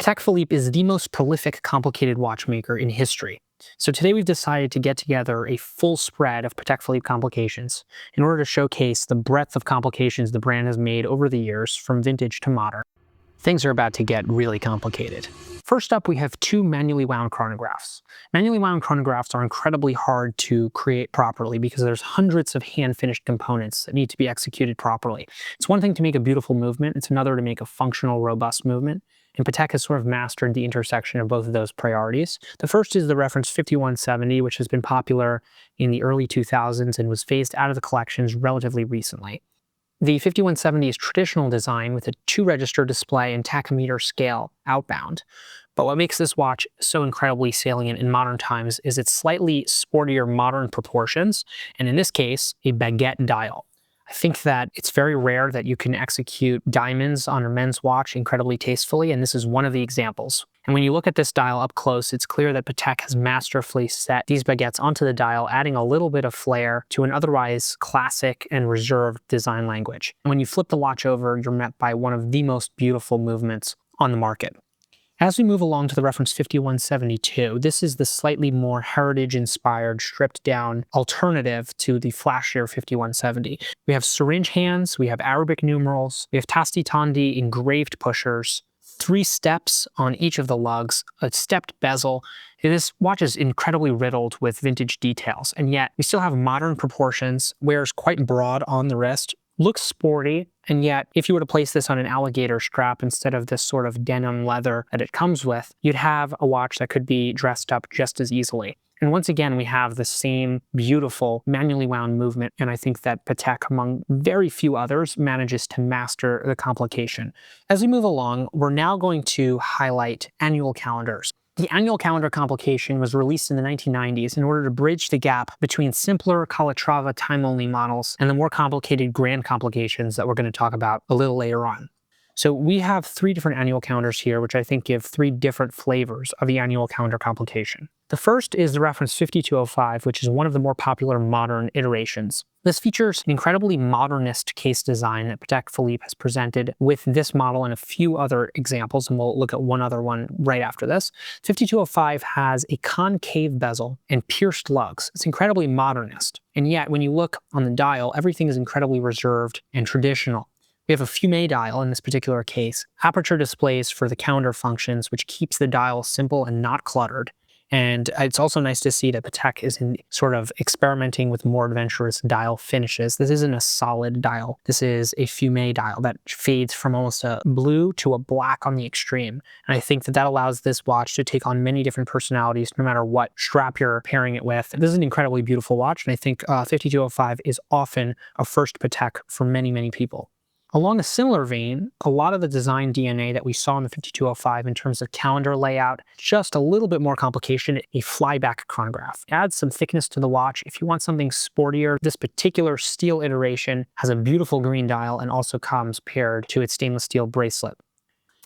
Patek Philippe is the most prolific complicated watchmaker in history. So today we've decided to get together a full spread of Patek Philippe complications in order to showcase the breadth of complications the brand has made over the years from vintage to modern. Things are about to get really complicated. First up, we have two manually wound chronographs. Manually wound chronographs are incredibly hard to create properly because there's hundreds of hand-finished components that need to be executed properly. It's one thing to make a beautiful movement, it's another to make a functional, robust movement. And Patek has sort of mastered the intersection of both of those priorities. The first is the reference 5170, which has been popular in the early 2000s and was phased out of the collections relatively recently. The 5170's traditional design with a 2-register display and tachymeter scale outbound. But what makes this watch so incredibly salient in modern times is its slightly sportier modern proportions, and in this case, a baguette dial. I think that it's very rare that you can execute diamonds on a men's watch incredibly tastefully, and this is one of the examples. And when you look at this dial up close, it's clear that Patek has masterfully set these baguettes onto the dial, adding a little bit of flair to an otherwise classic and reserved design language. And when you flip the watch over, you're met by one of the most beautiful movements on the market. As we move along to the reference 5172, this is the slightly more heritage-inspired, stripped-down alternative to the flashier 5170. We have syringe hands, we have Arabic numerals, we have tasti tandi engraved pushers, 3 steps on each of the lugs, a stepped bezel. This watch is incredibly riddled with vintage details, and yet we still have modern proportions, wears quite broad on the wrist, looks sporty, and yet if you were to place this on an alligator strap instead of this sort of denim leather that it comes with, you'd have a watch that could be dressed up just as easily. And once again, we have the same beautiful manually wound movement, and I think that Patek, among very few others, manages to master the complication. As we move along, we're now going to highlight annual calendars. The annual calendar complication was released in the 1990s in order to bridge the gap between simpler Calatrava time-only models and the more complicated grand complications that we're going to talk about a little later on. So we have 3 different annual calendars here, which I think give 3 different flavors of the annual calendar complication. The first is the reference 5205, which is one of the more popular modern iterations. This features an incredibly modernist case design that Patek Philippe has presented with this model and a few other examples, and we'll look at one other one right after this. 5205 has a concave bezel and pierced lugs. It's incredibly modernist, and yet when you look on the dial, everything is incredibly reserved and traditional. We have a fume dial in this particular case, aperture displays for the calendar functions, which keeps the dial simple and not cluttered. And it's also nice to see that Patek is sort of experimenting with more adventurous dial finishes. This isn't a solid dial. This is a fume dial that fades from almost a blue to a black on the extreme. And I think that that allows this watch to take on many different personalities, no matter what strap you're pairing it with. This is an incredibly beautiful watch, and I think 5205 is often a first Patek for many, many people. Along a similar vein, a lot of the design DNA that we saw in the 5205 in terms of calendar layout, just a little bit more complication, a flyback chronograph. It adds some thickness to the watch. If you want something sportier, this particular steel iteration has a beautiful green dial and also comes paired to its stainless steel bracelet.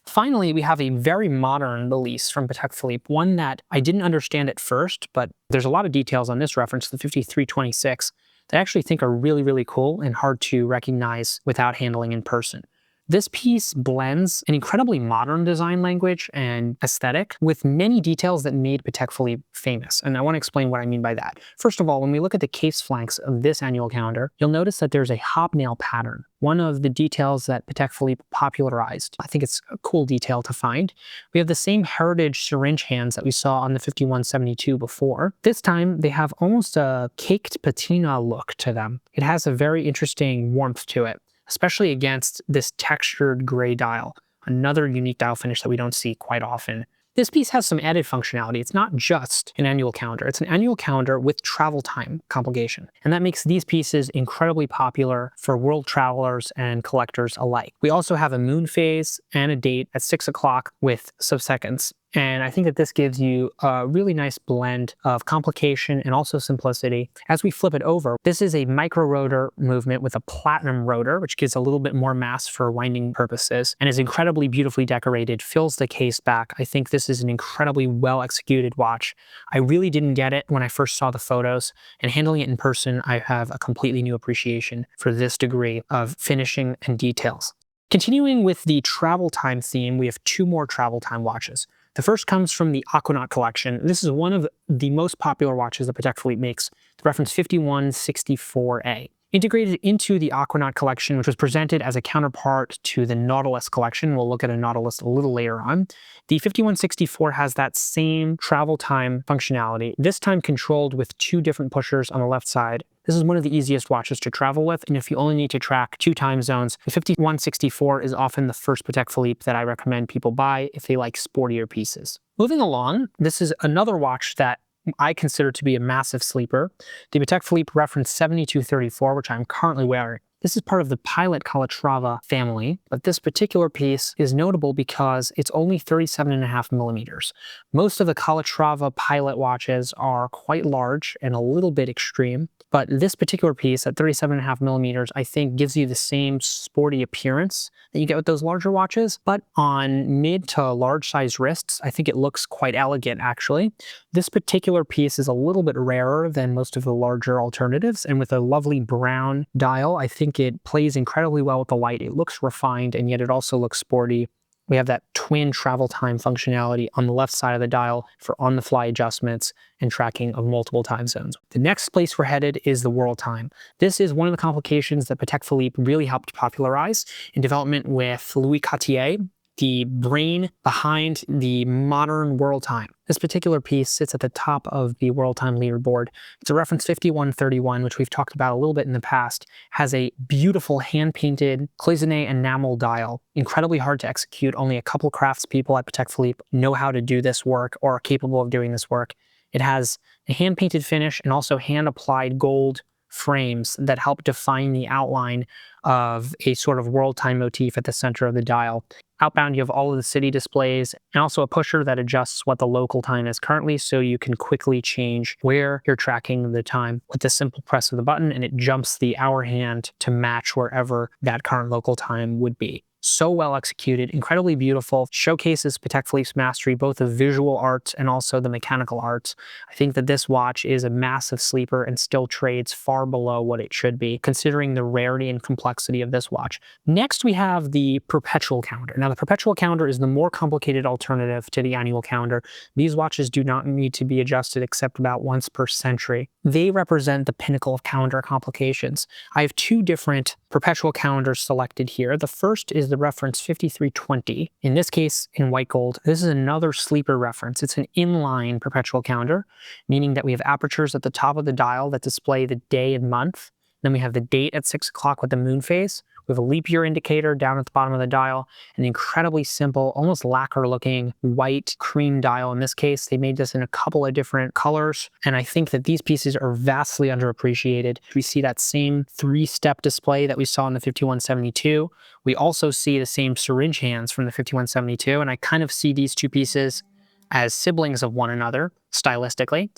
Finally, we have a very modern release from Patek Philippe, one that I didn't understand at first, but there's a lot of details on this reference, the 5326, that I actually think are really, really cool and hard to recognize without handling in person. This piece blends an incredibly modern design language and aesthetic with many details that made Patek Philippe famous, and I want to explain what I mean by that. First of all, when we look at the case flanks of this annual calendar, you'll notice that there's a hobnail pattern, one of the details that Patek Philippe popularized. I think it's a cool detail to find. We have the same heritage syringe hands that we saw on the 5172 before. This time, they have almost a caked patina look to them. It has a very interesting warmth to it, especially against this textured gray dial, another unique dial finish that we don't see quite often. This piece has some added functionality. It's not just an annual calendar. It's an annual calendar with travel time complication. And that makes these pieces incredibly popular for world travelers and collectors alike. We also have a moon phase and a date at 6 o'clock with subseconds. And I think that this gives you a really nice blend of complication and also simplicity. As we flip it over, this is a micro rotor movement with a platinum rotor, which gives a little bit more mass for winding purposes and is incredibly beautifully decorated, fills the case back. I think this is an incredibly well executed watch. I really didn't get it when I first saw the photos, and handling it in person, I have a completely new appreciation for this degree of finishing and details. Continuing with the travel time theme, we have two more travel time watches. The first comes from the Aquanaut collection. This is one of the most popular watches that Patek Philippe makes, the reference 5164A. Integrated into the Aquanaut collection, which was presented as a counterpart to the Nautilus collection. We'll look at a Nautilus a little later on. The 5164 has that same travel time functionality, this time controlled with two different pushers on the left side. This is one of the easiest watches to travel with, and if you only need to track 2 time zones, the 5164 is often the first Patek Philippe that I recommend people buy if they like sportier pieces. Moving along, this is another watch that I consider to be a massive sleeper, the Patek Philippe reference 7234, which I'm currently wearing. This is part of the Pilot Calatrava family, but this particular piece is notable because it's only 37.5 millimeters. Most of the Calatrava Pilot watches are quite large and a little bit extreme, but this particular piece at 37.5 millimeters, I think gives you the same sporty appearance that you get with those larger watches, but on mid to large size wrists, I think it looks quite elegant actually. This particular piece is a little bit rarer than most of the larger alternatives, and with a lovely brown dial, I think it plays incredibly well with the light. It looks refined, and yet it also looks sporty. We have that twin travel time functionality on the left side of the dial for on-the-fly adjustments and tracking of multiple time zones. The next place we're headed is the world time. This is one of the complications that Patek Philippe really helped popularize in development with Louis Cartier, the brain behind the modern world time. This particular piece sits at the top of the world time leaderboard. It's a reference 5131, which we've talked about a little bit in the past, has a beautiful hand-painted cloisonné enamel dial. Incredibly hard to execute. Only a couple craftspeople at Patek Philippe know how to do this work or are capable of doing this work. It has a hand-painted finish and also hand-applied gold frames that help define the outline of a sort of world time motif at the center of the dial. Outbound, you have all of the city displays and also a pusher that adjusts what the local time is currently, so you can quickly change where you're tracking the time with the simple press of the button, and it jumps the hour hand to match wherever that current local time would be. So well executed, incredibly beautiful, showcases Patek Philippe's mastery, both the visual arts and also the mechanical arts. I think that this watch is a massive sleeper and still trades far below what it should be, considering the rarity and complexity of this watch. Next, we have the Perpetual calendar. Now, the Perpetual calendar is the more complicated alternative to the annual calendar. These watches do not need to be adjusted except about once per century. They represent the pinnacle of calendar complications. I have two different Perpetual calendars selected here. The first is the reference 5320, in this case in white gold. This is another sleeper reference. It's an inline Perpetual calendar, meaning that we have apertures at the top of the dial that display the day and month. Then we have the date at 6 o'clock with the moon phase. We have a leap year indicator down at the bottom of the dial, an incredibly simple, almost lacquer looking white cream dial. In this case, they made this in a couple of different colors, and I think that these pieces are vastly underappreciated. We see that same 3-step display that we saw in the 5172. We also see the same syringe hands from the 5172, and I kind of see these two pieces as siblings of one another, stylistically.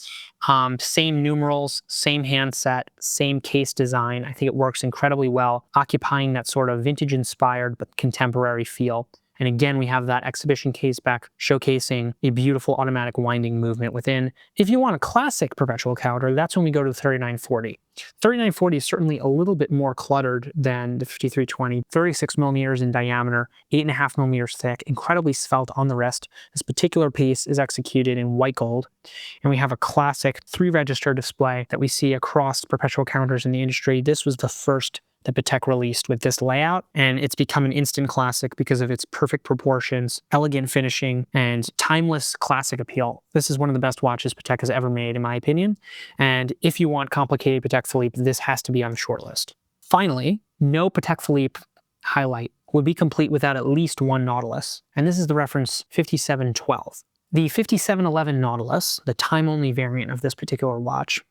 Same numerals, same handset, same case design. I think it works incredibly well, occupying that sort of vintage-inspired but contemporary feel. And again, we have that exhibition case back showcasing a beautiful automatic winding movement within. If you want a classic Perpetual calendar, that's when we go to the 3940. 3940 is certainly a little bit more cluttered than the 5320. 36 millimeters in diameter, 8.5 millimeters thick, incredibly svelte on the wrist. This particular piece is executed in white gold. And we have a classic 3-register display that we see across Perpetual calendars in the industry. This was the first that Patek released with this layout, and it's become an instant classic because of its perfect proportions, elegant finishing, and timeless classic appeal. This is one of the best watches Patek has ever made, in my opinion, and if you want complicated Patek Philippe, this has to be on the short list. Finally, no Patek Philippe highlight would be complete without at least one Nautilus, and this is the reference 5712. The 5711 Nautilus, the time-only variant of this particular watch,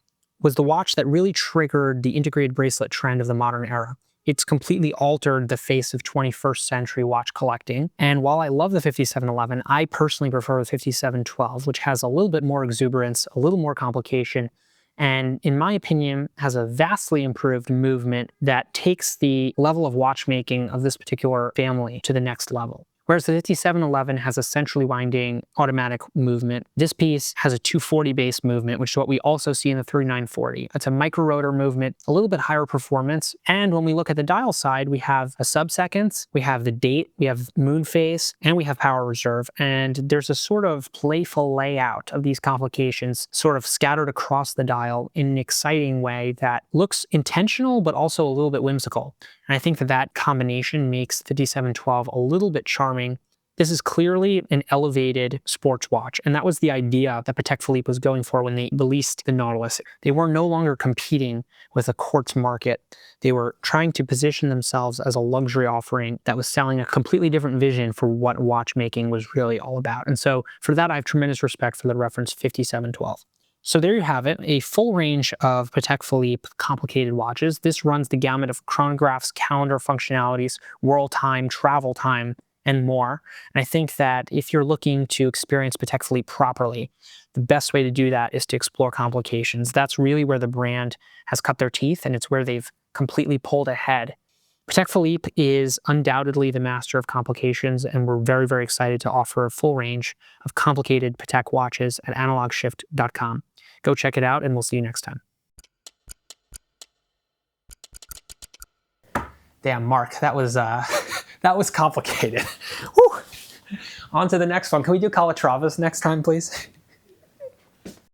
was the watch that really triggered the integrated bracelet trend of the modern era. It's completely altered the face of 21st century watch collecting. And while I love the 5711, I personally prefer the 5712, which has a little bit more exuberance, a little more complication, and in my opinion, has a vastly improved movement that takes the level of watchmaking of this particular family to the next level. Whereas the 5711 has a centrally winding automatic movement. This piece has a 240 base movement, which is what we also see in the 3940. It's a micro rotor movement, a little bit higher performance. And when we look at the dial side, we have a sub-seconds, we have the date, we have moon phase, and we have power reserve. And there's a sort of playful layout of these complications sort of scattered across the dial in an exciting way that looks intentional, but also a little bit whimsical. And I think that that combination makes 5712 a little bit charming. This is clearly an elevated sports watch, and that was the idea that Patek Philippe was going for when they released the Nautilus. They were no longer competing with a quartz market. They were trying to position themselves as a luxury offering that was selling a completely different vision for what watchmaking was really all about. And so for that, I have tremendous respect for the reference 5712. So there you have it, a full range of Patek Philippe complicated watches. This runs the gamut of chronographs, calendar functionalities, world time, travel time, and more. And I think that if you're looking to experience Patek Philippe properly, the best way to do that is to explore complications. That's really where the brand has cut their teeth, and it's where they've completely pulled ahead. Patek Philippe is undoubtedly the master of complications, and we're very, very excited to offer a full range of complicated Patek watches at analogshift.com. Go check it out, and we'll see you next time. Damn, Mark, that was complicated. Whew. On to the next one. Can we do Calatravas next time, please?